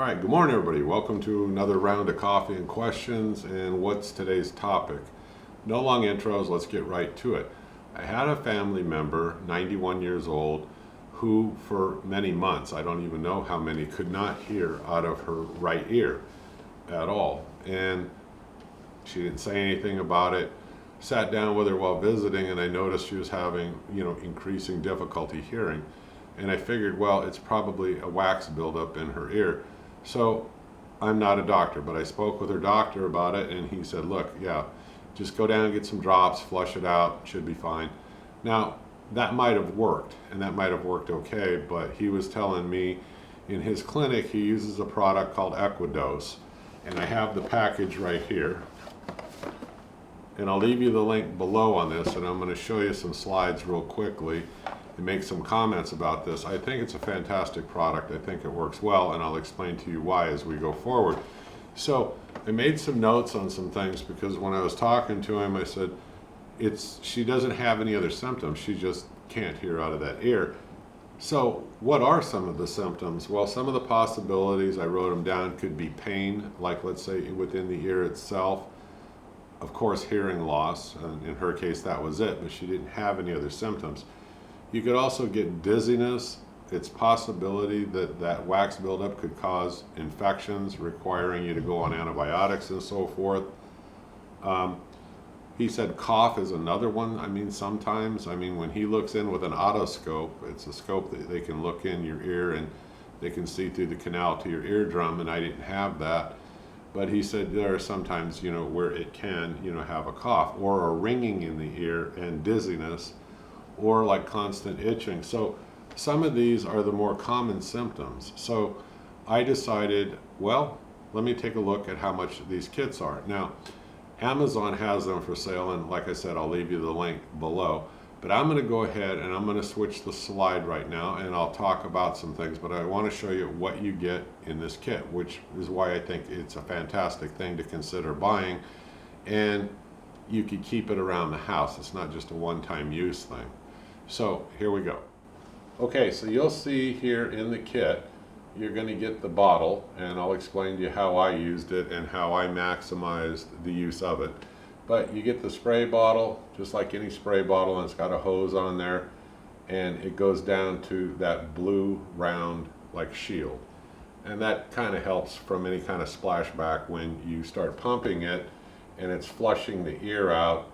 All right, good morning, everybody. Welcome to another round of coffee and questions. And what's today's topic? No long intros, let's get right to it. I had a family member, 91 years old, who for many months, I don't even know how many, could not hear out of her right ear at all. And she didn't say anything about it. Sat down with her while visiting, and I noticed she was having, increasing difficulty hearing. And I figured, well, it's probably a wax buildup in her ear. So I'm not a doctor, but I spoke with her doctor about it, and he said, look, yeah, just go down and get some drops, flush it out, should be fine. Now, that might have worked, and that might have worked okay, but he was telling me in his clinic he uses a product called EquaDose, and I have the package right here. And I'll leave you the link below on this, and I'm going to show you some slides real quickly and make some comments about this. I think it's a fantastic product. I think it works well, and I'll explain to you why as we go forward. So I made some notes on some things because when I was talking to him, I said, she doesn't have any other symptoms. She just can't hear out of that ear. So what are some of the symptoms? Well, some of the possibilities, I wrote them down, could be pain, like let's say within the ear itself. Of course, hearing loss, and in her case that was it, but she didn't have any other symptoms. You could also get dizziness. It's possibility that that wax buildup could cause infections requiring you to go on antibiotics and so forth. He said cough is another one. Sometimes, when he looks in with an otoscope, it's a scope that they can look in your ear and they can see through the canal to your eardrum, and I didn't have that. But he said there are sometimes, where it can, have a cough or a ringing in the ear and dizziness, or like constant itching. So some of these are the more common symptoms. So I decided, well, let me take a look at how much these kits are. Now, Amazon has them for sale, and like I said, I'll leave you the link below. But I'm going to go ahead and I'm going to switch the slide right now, and I'll talk about some things, but I want to show you what you get in this kit, which is why I think it's a fantastic thing to consider buying. And you could keep it around the house. It's not just a one-time use thing. So here we go. Okay, so you'll see here in the kit, you're going to get the bottle, and I'll explain to you how I used it and how I maximized the use of it. But you get the spray bottle, just like any spray bottle, and it's got a hose on there, and it goes down to that blue round like shield. And that kind of helps from any kind of splashback when you start pumping it and it's flushing the ear out.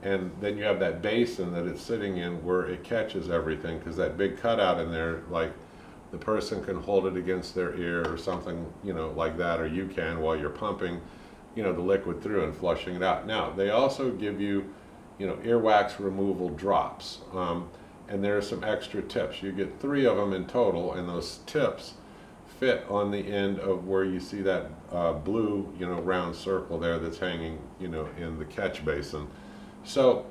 And then you have that basin that it's sitting in where it catches everything, because that big cutout in there, like the person can hold it against their ear or something, like that, or you can while you're pumping, the liquid through and flushing it out. Now, they also give you, earwax removal drops, and there are some extra tips. You get 3 of them in total, and those tips fit on the end of where you see that blue, round circle there that's hanging, in the catch basin. So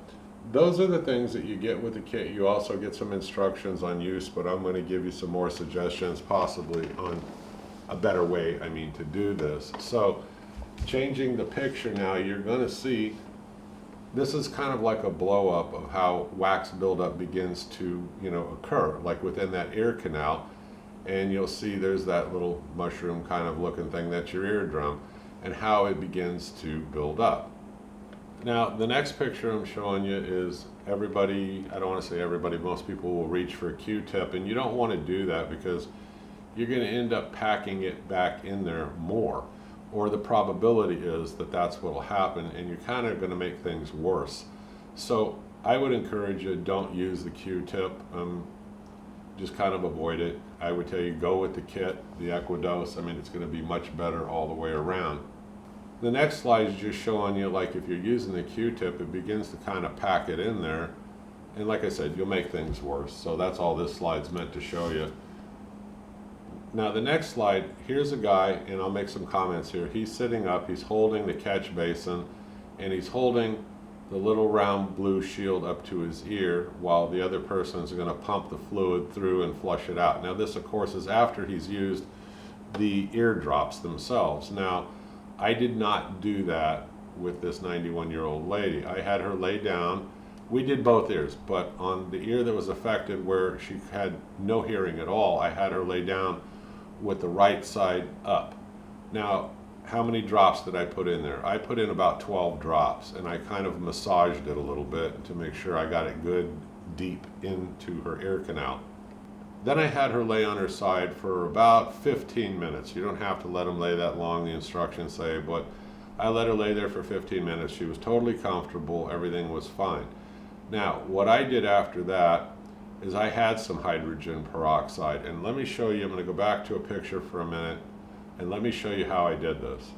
those are the things that you get with the kit. You also get some instructions on use, but I'm going to give you some more suggestions possibly on a better way, to do this. So changing the picture now, you're going to see this is kind of like a blow up of how wax buildup begins to, occur, like within that ear canal. And you'll see there's that little mushroom kind of looking thing that's your eardrum, and how it begins to build up. Now, the next picture I'm showing you is everybody, I don't want to say everybody, most people will reach for a Q-tip, and you don't want to do that because you're going to end up packing it back in there more, or the probability is that that's what will happen, and you're kind of going to make things worse. So I would encourage you, don't use the Q-tip, just kind of avoid it. I would tell you go with the kit, the EquaDose. It's going to be much better all the way around. The next slide is just showing you, like if you're using the Q-tip, it begins to kind of pack it in there. And like I said, you'll make things worse. So that's all this slide's meant to show you. Now the next slide, here's a guy, and I'll make some comments here. He's sitting up, he's holding the catch basin, and he's holding the little round blue shield up to his ear while the other person is going to pump the fluid through and flush it out. Now this, of course, is after he's used the ear drops themselves. Now, I did not do that with this 91-year-old lady. I had her lay down. We did both ears, but on the ear that was affected where she had no hearing at all, I had her lay down with the right side up. Now, how many drops did I put in there? I put in about 12 drops, and I kind of massaged it a little bit to make sure I got it good deep into her ear canal. Then I had her lay on her side for about 15 minutes. You don't have to let them lay that long, the instructions say, but I let her lay there for 15 minutes. She was totally comfortable, everything was fine. Now, what I did after that is I had some hydrogen peroxide, and let me show you, I'm going to go back to a picture for a minute, and let me show you how I did this.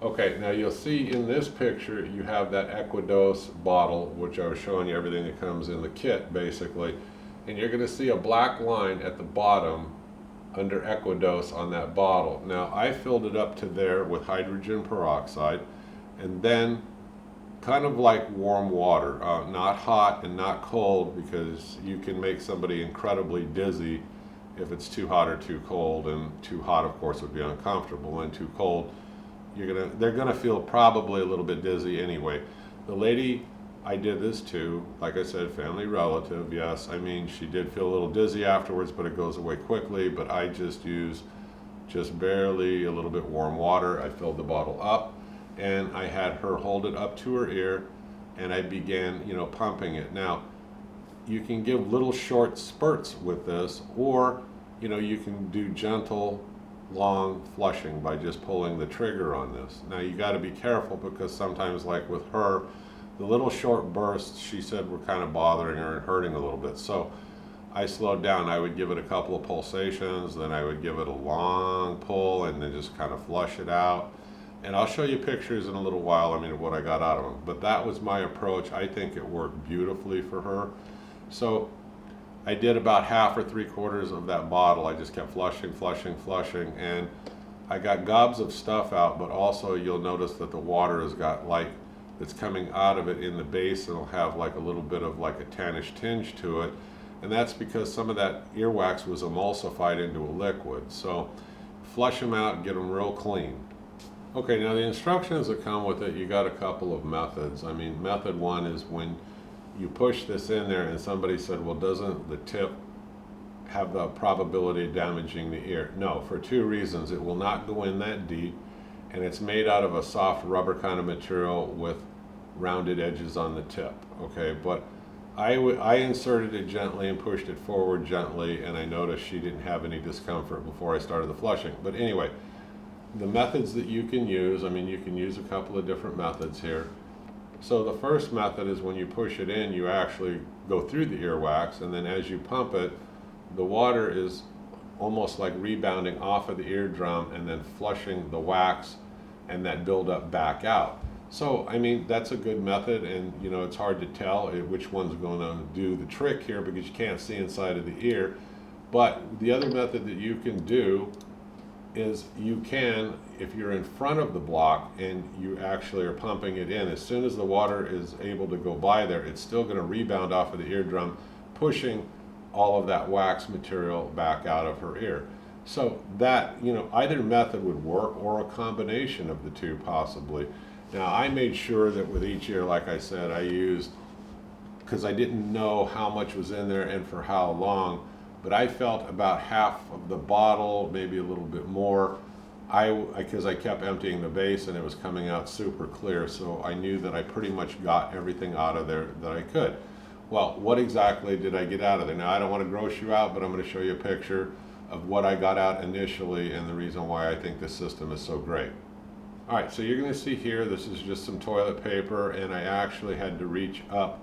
Okay, now you'll see in this picture you have that EquaDose bottle, which I was showing you everything that comes in the kit basically, and you're going to see a black line at the bottom under EquaDose on that bottle. Now I filled it up to there with hydrogen peroxide, and then kind of like warm water, not hot and not cold, because you can make somebody incredibly dizzy if it's too hot or too cold, and too hot of course would be uncomfortable, and too cold they're gonna feel probably a little bit dizzy anyway. The lady I did this to, like I said, family relative, yes, I mean she did feel a little dizzy afterwards, but it goes away quickly. But I just used barely a little bit warm water. I filled the bottle up, and I had her hold it up to her ear, and I began, pumping it. Now, you can give little short spurts with this, or you can do gentle long flushing by just pulling the trigger on this. Now you got to be careful, because sometimes, like with her, the little short bursts, she said, were kind of bothering her and hurting a little bit. So I slowed down. I would give it a couple of pulsations, then I would give it a long pull, and then just kind of flush it out. And I'll show you pictures in a little while, of what I got out of them. But that was my approach. I think it worked beautifully for her. So I did about half or 3/4 of that bottle. I just kept flushing, and I got gobs of stuff out, but also you'll notice that the water has got it's coming out of it in the base, and it'll have like a little bit of like a tannish tinge to it, and that's because some of that earwax was emulsified into a liquid. So flush them out and get them real clean. Okay, now the instructions that come with it, you got a couple of methods. Method one is when you push this in there, and somebody said, well, doesn't the tip have the probability of damaging the ear? No, for two reasons. It will not go in that deep, and it's made out of a soft rubber kind of material with rounded edges on the tip. Okay, but I inserted it gently and pushed it forward gently, and I noticed she didn't have any discomfort before I started the flushing. But anyway, the methods that you can use, you can use a couple of different methods here. So the first method is when you push it in, you actually go through the earwax, and then as you pump it, the water is almost like rebounding off of the eardrum and then flushing the wax and that buildup back out. So, that's a good method, and it's hard to tell which one's going to do the trick here, because you can't see inside of the ear. But the other method that you can do is you can, if you're in front of the block and you actually are pumping it in, as soon as the water is able to go by there, it's still going to rebound off of the eardrum, pushing all of that wax material back out of her ear. So that, either method would work, or a combination of the two possibly. Now I made sure that with each ear, like I said, I used, because I didn't know how much was in there and for how long, but I felt about half of the bottle, maybe a little bit more, because I kept emptying the base and it was coming out super clear, so I knew that I pretty much got everything out of there that I could. Well, what exactly did I get out of there? Now, I don't want to gross you out, but I'm going to show you a picture of what I got out initially and the reason why I think this system is so great. All right, so you're going to see here, this is just some toilet paper, and I actually had to reach up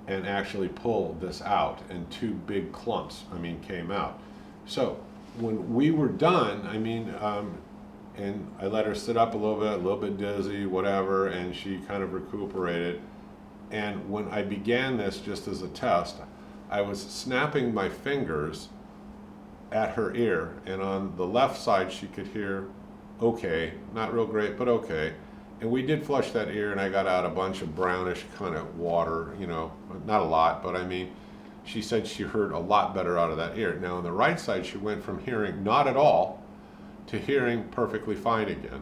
and actually pull this out, and two big clumps, came out. So when we were done, and I let her sit up a little bit dizzy, whatever, and she kind of recuperated. And when I began this, just as a test, I was snapping my fingers at her ear, and on the left side she could hear okay, not real great, but okay. And we did flush that ear, and I got out a bunch of brownish kind of water, not a lot, but she said she heard a lot better out of that ear. Now on the right side, she went from hearing not at all to hearing perfectly fine again.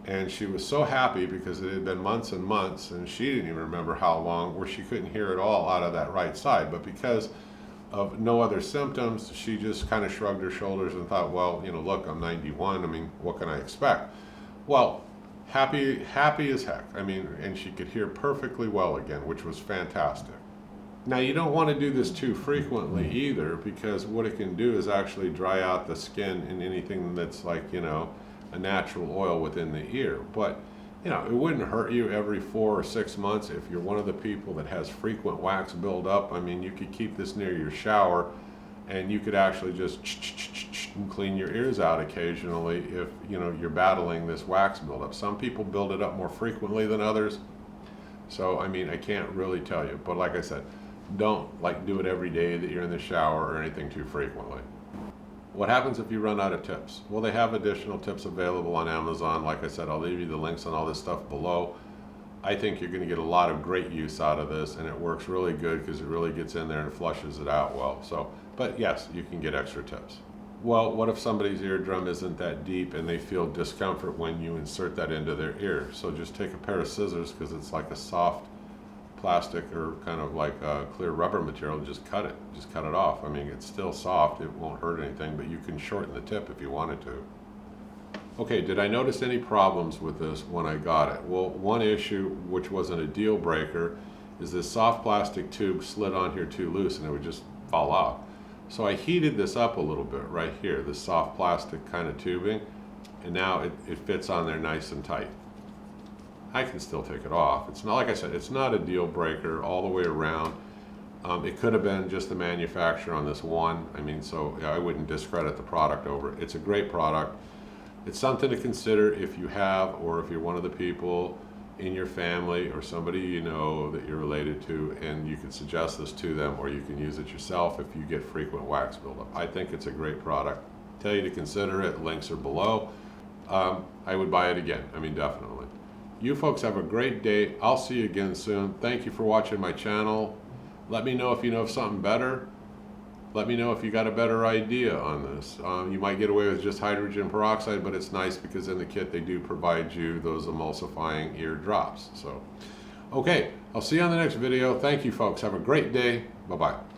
And she was so happy, because it had been months and months, and she didn't even remember how long, where she couldn't hear at all out of that right side. But because of no other symptoms, she just kind of shrugged her shoulders and thought, well, look, I'm 91. I mean, what can I expect? Well, happy as heck. I mean, and she could hear perfectly well again, which was fantastic. Now, you don't want to do this too frequently either, because what it can do is actually dry out the skin in anything that's like, a natural oil within the ear. But, it wouldn't hurt you every 4 or 6 months if you're one of the people that has frequent wax buildup. I mean, you could keep this near your shower, and you could actually just and clean your ears out occasionally if, you're battling this wax buildup. Some people build it up more frequently than others. So, I mean, I can't really tell you. But like I said, don't do it every day that you're in the shower or anything too frequently. What happens if you run out of tips? Well, they have additional tips available on Amazon. Like I said, I'll leave you the links on all this stuff below. I think you're going to get a lot of great use out of this, and it works really good because it really gets in there and flushes it out well. So, but yes, you can get extra tips. Well, what if somebody's eardrum isn't that deep and they feel discomfort when you insert that into their ear? So just take a pair of scissors, because it's like a soft plastic or kind of like a clear rubber material, and just cut it off. I mean, it's still soft, it won't hurt anything, but you can shorten the tip if you wanted to. Okay, did I notice any problems with this when I got it? Well, one issue, which wasn't a deal breaker, is this soft plastic tube slid on here too loose and it would just fall out. So I heated this up a little bit right here, this soft plastic kind of tubing, and now it fits on there nice and tight. I can still take it off. It's not, like I said, it's not a deal breaker all the way around. It could have been just the manufacturer on this one. I mean, so I wouldn't discredit the product over it. It's a great product. It's something to consider if you have, or if you're one of the people in your family or somebody that you're related to, and you can suggest this to them, or you can use it yourself if you get frequent wax buildup. I think it's a great product. Tell you to consider it. Links are below. I would buy it again. I mean, definitely. You folks have a great day. I'll see you again soon. Thank you for watching my channel. Let me know if you know of something better. Let me know if you got a better idea on this. You might get away with just hydrogen peroxide, but it's nice because in the kit they do provide you those emulsifying ear drops. So, okay, I'll see you on the next video. Thank you folks. Have a great day. Bye-bye.